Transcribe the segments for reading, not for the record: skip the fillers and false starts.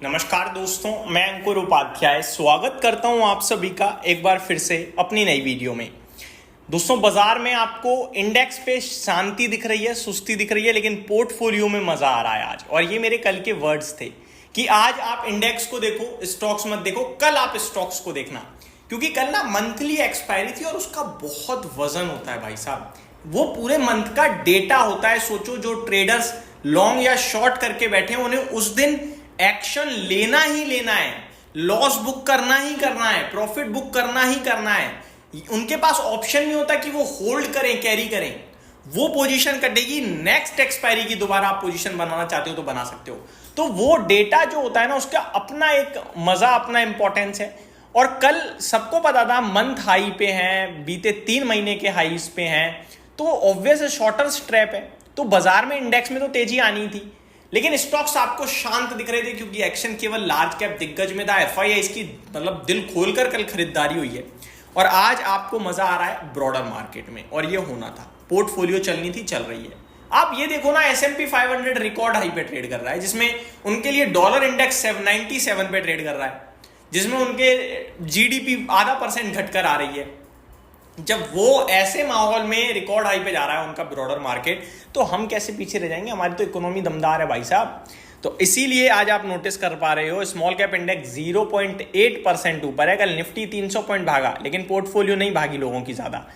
नमस्कार दोस्तों, मैं अंकुर उपाध्याय स्वागत करता हूं आप सभी का एक बार फिर से अपनी नई वीडियो में। दोस्तों, बाजार में आपको इंडेक्स पे शांति दिख रही है, सुस्ती दिख रही है, लेकिन पोर्टफोलियो में मजा आ रहा है आज। और ये मेरे कल के वर्ड्स थे कि आज आप इंडेक्स को देखो, स्टॉक्स मत देखो, कल आप स्टॉक्स को देखना, क्योंकि कल ना मंथली एक्सपायरी थी और उसका बहुत वजन होता है भाई साहब। वो पूरे मंथ का डेटा होता है। सोचो, जो ट्रेडर्स लॉन्ग या शॉर्ट करके बैठे हैं उन्हें उस दिन एक्शन लेना ही लेना है, लॉस बुक करना ही करना है, प्रॉफिट बुक करना ही करना है। उनके पास ऑप्शन नहीं होता कि वो होल्ड करें, कैरी करें। वो पोजीशन कटेगी, नेक्स्ट एक्सपायरी की दोबारा आप पोजीशन बनाना चाहते हो तो बना सकते हो। तो वो डेटा जो होता है ना, उसका अपना एक मजा, अपना इंपॉर्टेंस है। और कल सबको पता था मंथ हाई पे हैं, बीते 3 महीने के हाईस पे हैं, तो ऑब्वियस शॉर्टर स्ट्रैप है। तो बाजार में इंडेक्स में तो तेजी आनी थी, लेकिन स्टॉक्स आपको शांत दिख रहे थे क्योंकि एक्शन केवल लार्ज कैप दिग्गज में था। एफआईआई इसकी मतलब दिल खोलकर कल खरीदारी हुई है। और आज आपको मजा आ रहा है ब्रॉडर मार्केट में, और ये होना था। पोर्टफोलियो चलनी थी, चल रही है। आप ये देखो ना, S&P 500 रिकॉर्ड हाई पे ट्रेड कर रहा है, जिसमें उनके लिए डॉलर इंडेक्स 797 पे ट्रेड कर रहा है, जिसमें उनके जीडीपी आधा % घटकर आ रही है। जब वो ऐसे माहौल में रिकॉर्ड हाई पे जा रहा है उनका ब्रॉडर मार्केट, तो हम कैसे पीछे रह जाएंगे? हमारी तो इकोनॉमी दमदार है भाई साहब। तो इसीलिए आज आप नोटिस कर पा रहे हो, स्मॉल कैप इंडेक्स 0.8% ऊपर है। कल निफ्टी 300 पॉइंट भागा, लेकिन पोर्टफोलियो नहीं भागी लोगों की ज्यादा।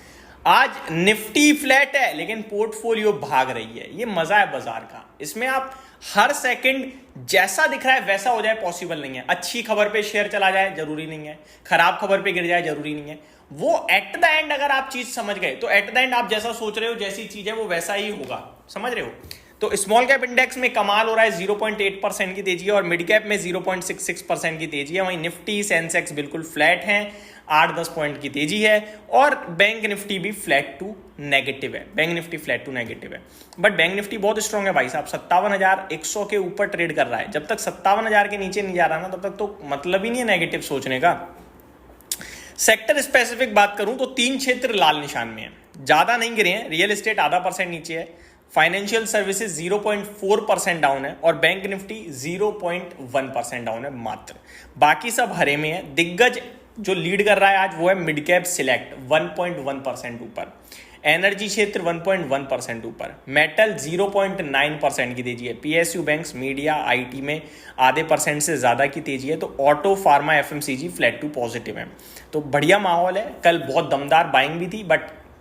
आज निफ्टी फ्लैट है, लेकिन पोर्टफोलियो भाग रही है। ये मजा है बाजार का। इसमें आप हर सेकंड जैसा दिख रहा है वैसा हो जाए पॉसिबल नहीं है। अच्छी खबर पे शेयर चला जाए जरूरी नहीं है, खराब खबर पे गिर जाए जरूरी नहीं है। वो एट द एंड अगर आप चीज समझ गए तो एट द एंड आप जैसा सोच रहे हो, जैसी चीज है वो वैसा ही होगा। समझ रहे हो? तो स्मॉल कैप इंडेक्स में कमाल हो रहा है, 0.8% की तेजी है, और मिड कैप में 0.66% की तेजी है। वहीं निफ्टी सेंसेक्स बिल्कुल फ्लैट हैं, 8-10 पॉइंट की तेजी है। और बैंक निफ्टी भी फ्लैट टू नेगेटिव है। Bank Nifty flat to negative है, बट बैंक निफ्टी बहुत स्ट्रॉन्ग है भाई साहब। 57,100 के ऊपर ट्रेड कर रहा है। जब तक 57,000 के नीचे नहीं जा रहा ना, तब तक तो मतलब ही नहीं है नेगेटिव सोचने का। सेक्टर स्पेसिफिक बात करूं तो 3 क्षेत्र लाल निशान में है, ज्यादा नहीं गिरे हैं। रियल एस्टेट आधा % नीचे है, फाइनेंशियल सर्विसेज 0.4% डाउन है, और बैंक निफ्टी 0.1% डाउन है मात्र। बाकी सब हरे में है। दिग्गज जो लीड कर रहा है आज वो है मिड कैप सिलेक्ट 1.1% ऊपर, एनर्जी क्षेत्र 1.1% ऊपर, मेटल 0.9% की तेजी है, पीएसयू बैंक्स, मीडिया, आईटी में आधे % से ज्यादा की तेजी है। तो auto, pharma, FMCG flat to positive है। तो बढ़िया माहौल है। कल बहुत दमदार बाइंग भी थी, बट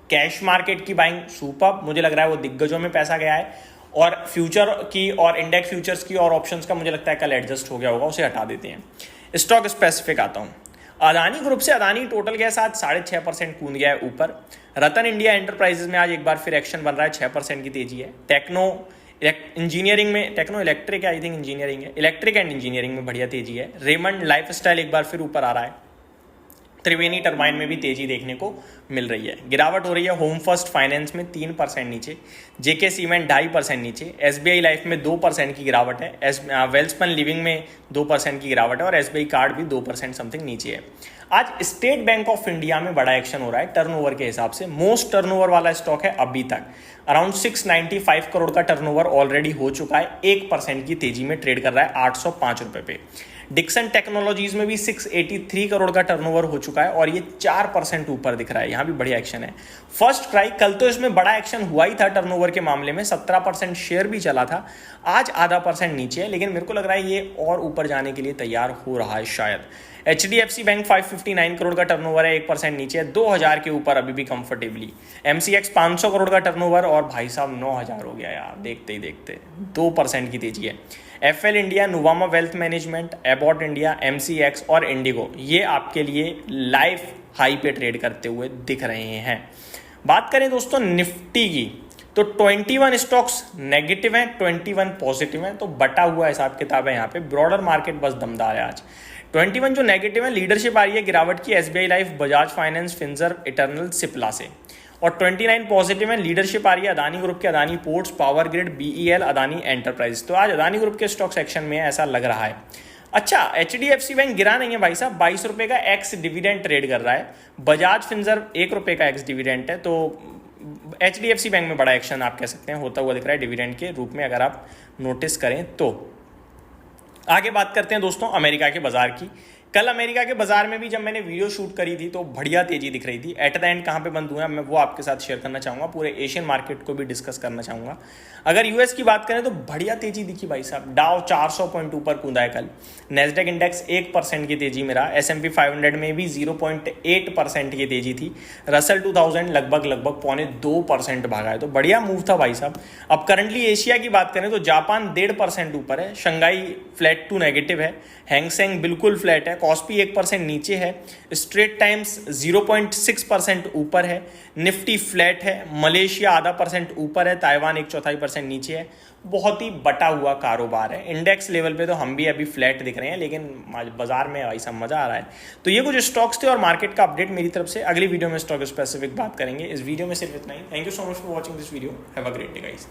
कैश मार्केट की बाइंग सुपर। मुझे लग रहा है वो दिग्गजों में पैसा गया है, और फ्यूचर की और इंडेक्स फ्यूचर्स की और ऑप्शंस का मुझे लगता है कल एडजस्ट हो गया होगा, उसे हटा देते हैं। स्टॉक स्पेसिफिक आता हूं। अदानी ग्रुप से अदानी टोटल गैस आज 6.5% कूद गया है ऊपर। रतन इंडिया एंटरप्राइजेज में आज एक बार फिर एक्शन बन रहा है, 6% की तेजी है। टेक्नो इंजीनियरिंग में, techno electric I think engineering है, इलेक्ट्रिक एंड इंजीनियरिंग में बढ़िया तेजी है। रेमंड लाइफस्टाइल एक बार फिर ऊपर आ रहा है। त्रिवेणी टर्बाइन में भी तेजी देखने को मिल रही है। गिरावट हो रही है होम फर्स्ट फाइनेंस में 3% नीचे, जेके सीमेंट 2.5% नीचे, एसबीआई लाइफ में 2% की गिरावट है, वेल्सपन लिविंग में 2% की गिरावट है, और एसबीआई कार्ड भी 2% समथिंग नीचे है। आज स्टेट बैंक ऑफ इंडिया में बड़ा एक्शन हो रहा है टर्नओवर के हिसाब से। मोस्ट टर्नओवर वाला स्टॉक है अभी तक। अराउंड 695 करोड़ का टर्नओवर ऑलरेडी हो चुका है। 1% की तेजी में ट्रेड कर रहा है 805 रुपए पे। डिक्सन टेक्नोलॉजीज में भी 683 करोड़ का टर्नओवर हो चुका है, और ये 4% ऊपर दिख रहा है। यहां भी बढ़िया एक्शन है। फर्स्ट क्राई, कल तो इसमें बड़ा एक्शन हुआ ही था टर्नओवर के मामले में, 17% शेयर भी चला था। आज आधा % नीचे है, लेकिन मेरे को लग रहा है ये और ऊपर जाने के लिए तैयार हो रहा है शायद। HDFC बैंक 559 करोड़ का टर्नओवर है, 1% नीचे है, 2000 के ऊपर अभी भी कंफर्टेबली। MCX 500 करोड़ का टर्नओवर, और भाई साहब 9000 हो गया यार, देखते ही देखते 2% की तेजी है। FL India, Nuvama wealth management, Abbott India, MCX और इंडिगो, ये आपके लिए लाइफ हाई पे ट्रेड करते हुए दिख रहे हैं। बात करें दोस्तों निफ्टी की, तो 21 स्टॉक्स नेगेटिव हैं, 21 पॉजिटिव हैं। तो बटा हुआ हिसाब किताब है यहाँ पे। ब्रॉडर मार्केट बस दमदार है आज। 21 जो नेगेटिव है, लीडरशिप आ रही है गिरावट की SBI life, Bajaj finance, Finserv, eternal, Cipla से। और 29 पॉजिटिव है, लीडरशिप आ रही है अदानी ग्रुप के, Adani ports, power grid, BEL, Adani enterprise. तो आज अदानी ग्रुप के स्टॉक सेक्शन में ऐसा लग रहा है। अच्छा, HDFC बैंक गिरा नहीं है भाई साहब, 22 रुपए का एक्स डिविडेंड ट्रेड कर रहा है। बजाज फिनसर्व 1 रुपए का एक्स डिविडेंड है। तो HDFC बैंक में बड़ा एक्शन आप कह सकते हैं होता हुआ दिख रहा है डिविडेंड के रूप में, अगर आप नोटिस करें तो। आगे बात करते हैं दोस्तों अमेरिका के बाजार की। कल अमेरिका के बाजार में भी जब मैंने वीडियो शूट करी थी तो बढ़िया तेजी दिख रही थी। एट द एंड कहाँ पे बंद हुआ मैं वो आपके साथ शेयर करना चाहूँगा, पूरे एशियन मार्केट को भी डिस्कस करना चाहूँगा। अगर यूएस की बात करें तो बढ़िया तेजी दिखी भाई साहब। डाउ 400 पॉइंट ऊपर कूदा है कल। नेस्डेक इंडेक्स 1% की तेजी में रहा। S&P 500 में भी 0.8% की तेजी थी। रसल 2000 लगभग 0.25% भागा है, तो बढ़िया मूव था भाई साहब। अब करंटली एशिया की बात करें तो जापान 1.5% ऊपर है, शंघाई फ्लैट टू नेगेटिव है, हैंगसेंग बिल्कुल फ्लैट है, कॉस्पी 1% नीचे है, स्ट्रेट टाइम्स 0.6% ऊपर है, निफ्टी फ्लैट है, मलेशिया आधा % ऊपर है, ताइवान 1/4% नीचे है। बहुत ही बटा हुआ कारोबार है। इंडेक्स लेवल पे तो हम भी अभी फ्लैट दिख रहे हैं, लेकिन बाजार में ऐसा मजा आ रहा है। तो ये कुछ स्टॉक्स थे और मार्केट का अपडेट मेरी तरफ से। अगली वीडियो में स्टॉक स्पेसिफिक बात करेंगे। इस वीडियो में सिर्फ इतना ही। Thank you so much for watching this video. Have a great day guys.